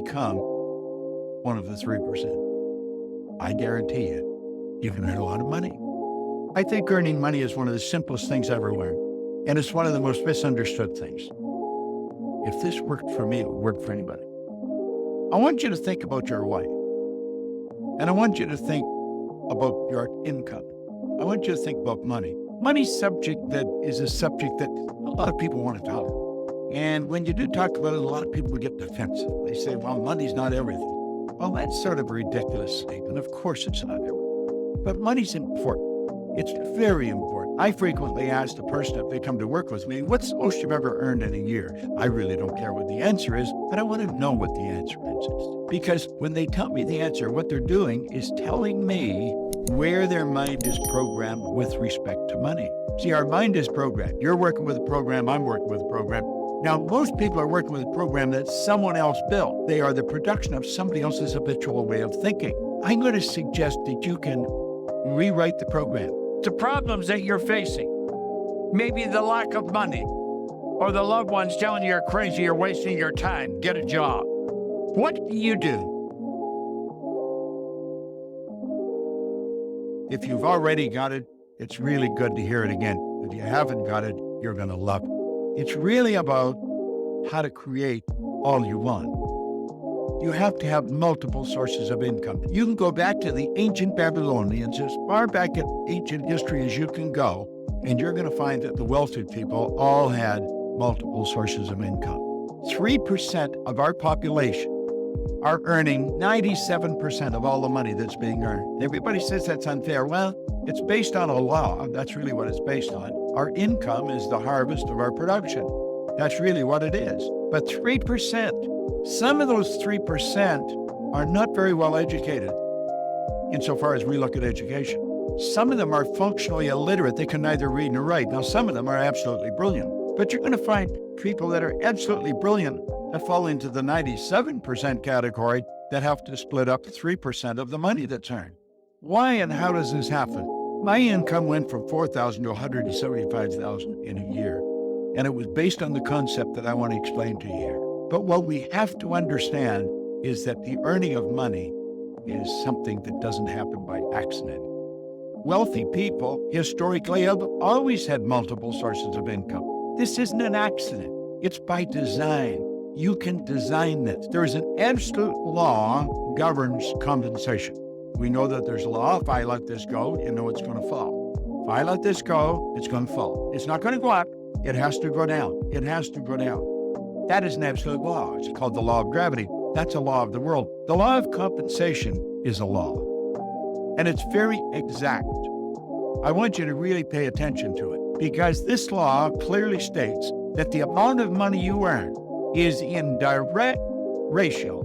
become one of the 3%, I guarantee you can earn a lot of money. I think earning money is one of the simplest things I ever learned, and it's one of the most misunderstood things. If this worked for me, it would work for anybody. I want you to think about your wife, and I want you to think about your income. I want you to think about money. Money's subject that is a subject that a lot of people want to talk. And when you do talk about it, a lot of people get defensive. They say, well, money's not everything. Well, that's sort of a ridiculous statement. Of course it's not everything. But money's important. It's very important. I frequently ask the person if they come to work with me, what's the most you've ever earned in a year? I really don't care what the answer is, but I want to know what the answer is. Because when they tell me the answer, what they're doing is telling me where their mind is programmed with respect to money. See, our mind is programmed. You're working with a program, I'm working with a program. Now, most people are working with a program that someone else built. They are the production of somebody else's habitual way of thinking. I'm going to suggest that you can rewrite the program. The problems that you're facing, maybe the lack of money, or the loved ones telling you you're crazy, you're wasting your time, get a job. What do you do? If you've already got it, it's really good to hear it again. If you haven't got it, you're going to love it. It's really about how to create all you want. You have to have multiple sources of income. You can go back to the ancient Babylonians, as far back in ancient history as you can go, and you're going to find that the wealthy people all had multiple sources of income. 3% of our population are earning 97% of all the money that's being earned. Everybody says that's unfair. Well, it's based on a law. That's really what it's based on. Our income is the harvest of our production. That's really what it is. But 3%, some of those 3% are not very well educated insofar as we look at education. Some of them are functionally illiterate. They can neither read nor write. Now, some of them are absolutely brilliant. But you're going to find people that are absolutely brilliant that fall into the 97% category that have to split up 3% of the money that's earned. Why and how does this happen? My income went from $4,000 to $175,000 in a year. And it was based on the concept that I want to explain to you here. But what we have to understand is that the earning of money is something that doesn't happen by accident. Wealthy people historically have always had multiple sources of income. This isn't an accident. It's by design. You can design this. There is an absolute law governs compensation. We know that there's a law. If I let this go, you know it's going to fall. If I let this go, it's going to fall. It's not going to go up. It has to go down. It has to go down. That is an absolute law. It's called the law of gravity. That's a law of the world. The law of compensation is a law. And it's very exact. I want you to really pay attention to it because this law clearly states that the amount of money you earn is in direct ratio.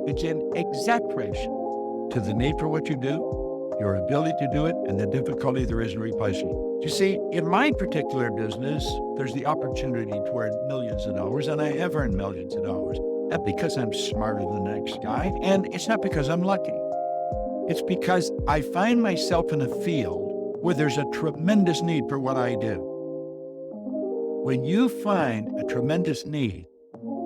It's in exact ratio to the need for what you do, your ability to do it, and the difficulty there is in replacing it. You see, in my particular business, there's the opportunity to earn millions of dollars, and I have earned millions of dollars. Not because I'm smarter than the next guy, and it's not because I'm lucky. It's because I find myself in a field where there's a tremendous need for what I do. When you find a tremendous need,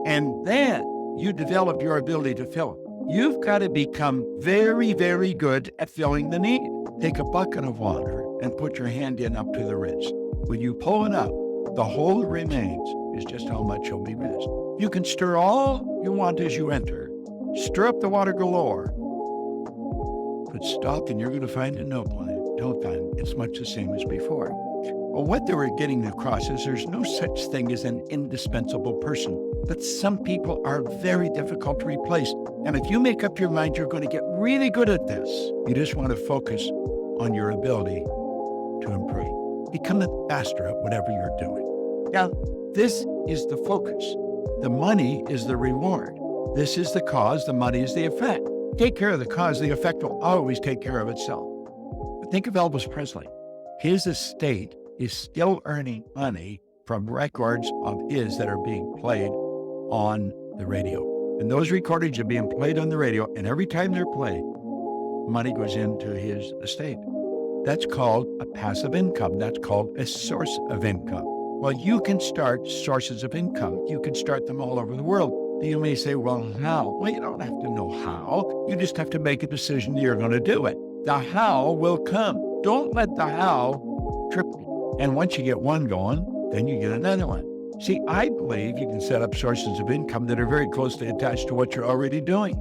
and then you develop your ability to fill it, you've got to become very, very good at filling the need. Take a bucket of water and put your hand in up to the wrist. When you pull it up, the hole that remains is just how much you'll be missed. You can stir all you want as you enter. Stir up the water galore. But stop and you're going to find a no plan. Don't find it's much the same as before. Well, what they were getting across is there's no such thing as an indispensable person. But some people are very difficult to replace. And if you make up your mind, you're going to get really good at this. You just want to focus on your ability to improve. Become the master at whatever you're doing. Now, this is the focus. The money is the reward. This is the cause, the money is the effect. Take care of the cause, the effect will always take care of itself. But think of Elvis Presley. His estate is still earning money from records of his that are being played on the radio. And those recordings are being played on the radio, and every time they're played, money goes into his estate. That's called a passive income. That's called a source of income. Well, you can start sources of income. You can start them all over the world. You may say, well, how? Well, you don't have to know how. You just have to make a decision that you're going to do it. The how will come. Don't let the how trip you. And once you get one going, then you get another one. See, I believe you can set up sources of income that are very closely attached to what you're already doing.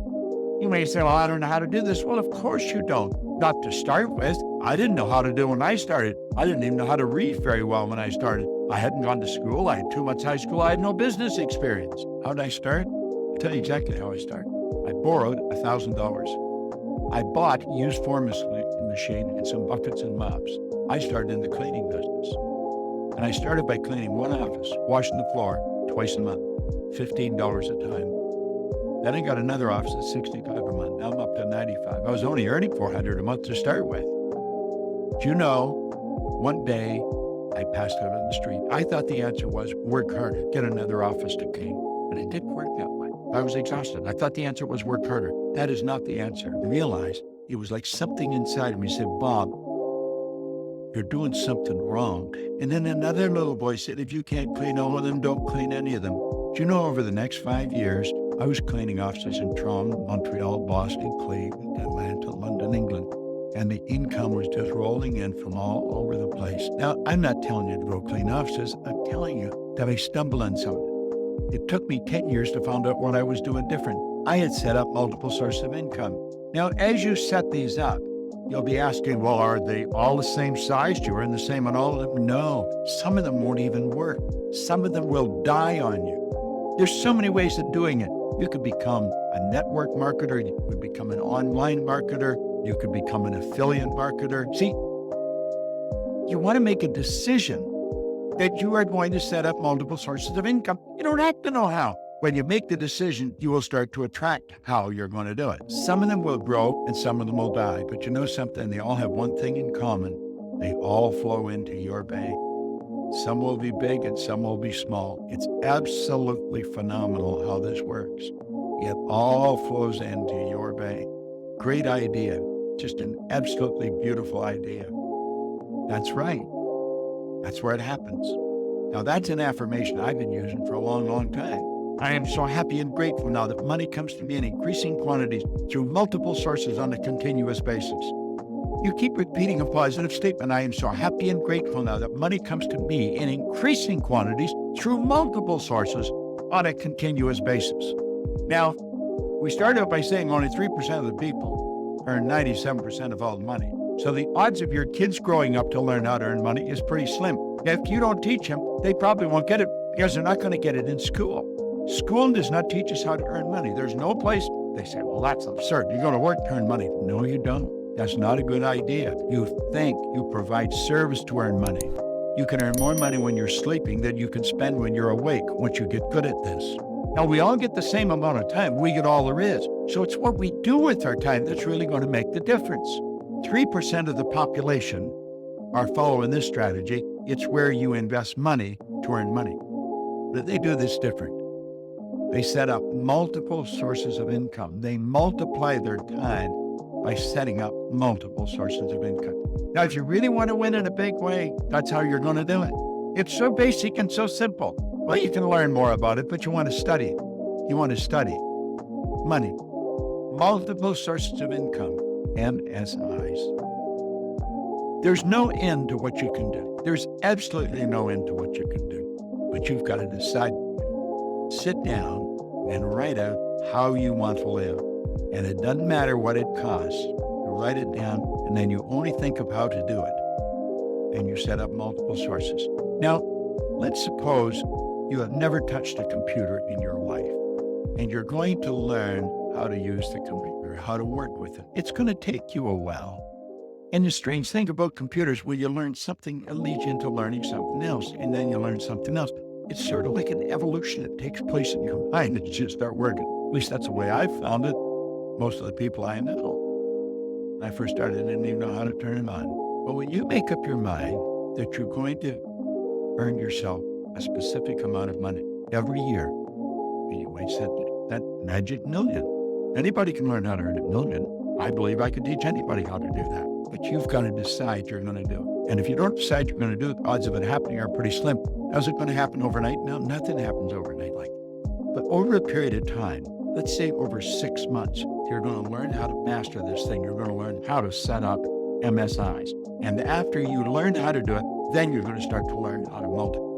You may say, well, I don't know how to do this. Well, of course you don't. Not to start with. I didn't know how to do it when I started. I didn't even know how to read very well when I started. I hadn't gone to school. I had 2 months high school. I had no business experience. How did I start? I'll tell you exactly how I started. I borrowed $1,000. I bought used forming machine and some buckets and mops. I started in the cleaning business. And I started by cleaning one office, washing the floor twice a month, $15 a time. Then I got another office at $65 a month. Now I'm up to $95. I was only earning $400 a month to start with. Do you know, one day I passed out on the street. I thought the answer was work harder, get another office to clean. And it didn't work that way. I was exhausted. I thought the answer was work harder. That is not the answer. I realized it was like something inside of me said, Bob, you're doing something wrong. And then another little voice said, if you can't clean all of them, don't clean any of them. Do you know, over the next 5 years, I was cleaning offices in Toronto, Montreal, Boston, Cleveland, Atlanta, London, England. And the income was just rolling in from all over the place. Now, I'm not telling you to go clean offices. I'm telling you that I stumbled on something. It took me 10 years to find out what I was doing different. I had set up multiple sources of income. Now, as you set these up, you'll be asking, well, are they all the same size? Do you earn the same on all of them? No, some of them won't even work. Some of them will die on you. There's so many ways of doing it. You could become a network marketer. You could become an online marketer. You could become an affiliate marketer. See, you want to make a decision that you are going to set up multiple sources of income. You don't have to know how. When you make the decision, you will start to attract how you're going to do it. Some of them will grow and some of them will die. But you know something? They all have one thing in common. They all flow into your bank. Some will be big and some will be small. It's absolutely phenomenal how this works. It all flows into your bank. Great idea. Just an absolutely beautiful idea. That's right. That's where it happens. Now, that's an affirmation I've been using for a long, long time. I am so happy and grateful now that money comes to me in increasing quantities through multiple sources on a continuous basis. You keep repeating a positive statement. I am so happy and grateful now that money comes to me in increasing quantities through multiple sources on a continuous basis. Now, we started out by saying only 3% of the people earn 97% of all the money. So the odds of your kids growing up to learn how to earn money is pretty slim. If you don't teach them, they probably won't get it because they're not going to get it in school. School does not teach us how to earn money. There's no place. They say, well, that's absurd. You go to work to earn money. No, you don't. That's not a good idea. You think you provide service to earn money. You can earn more money when you're sleeping than you can spend when you're awake once you get good at this. Now, we all get the same amount of time. We get all there is. So it's what we do with our time that's really going to make the difference. 3% of the population are following this strategy. It's where you invest money to earn money. But they do this different. They set up multiple sources of income. They multiply their time by setting up multiple sources of income. Now, if you really want to win in a big way, that's how you're going to do it. It's so basic and so simple. Well, you can learn more about it, but you want to study it. You want to study money, multiple sources of income, MSIs. There's no end to what you can do. There's absolutely no end to what you can do, but you've got to decide. Sit down and write out how you want to live. And it doesn't matter what it costs. You write it down, and then you only think of how to do it. And you set up multiple sources. Now, let's suppose you have never touched a computer in your life, and you're going to learn how to use the computer, how to work with it. It's going to take you a while. And the strange thing about computers, well, you learn something, it leads you into learning something else, and then you learn something else. It's sort of like an evolution that takes place in your mind that you just start working. At least that's the way I found it. Most of the people I know, when I first started, I didn't even know how to turn it on. But when you make up your mind that you're going to earn yourself a specific amount of money every year, and you might set that magic million. Anybody can learn how to earn a million. I believe I could teach anybody how to do that. But you've got to decide you're going to do it. And if you don't decide you're going to do it, the odds of it happening are pretty slim. How's it going to happen overnight? No, nothing happens overnight like that. But over a period of time, let's say over 6 months, you're going to learn how to master this thing. You're going to learn how to set up MSIs. And after you learn how to do it, then you're going to start to learn how to multiply.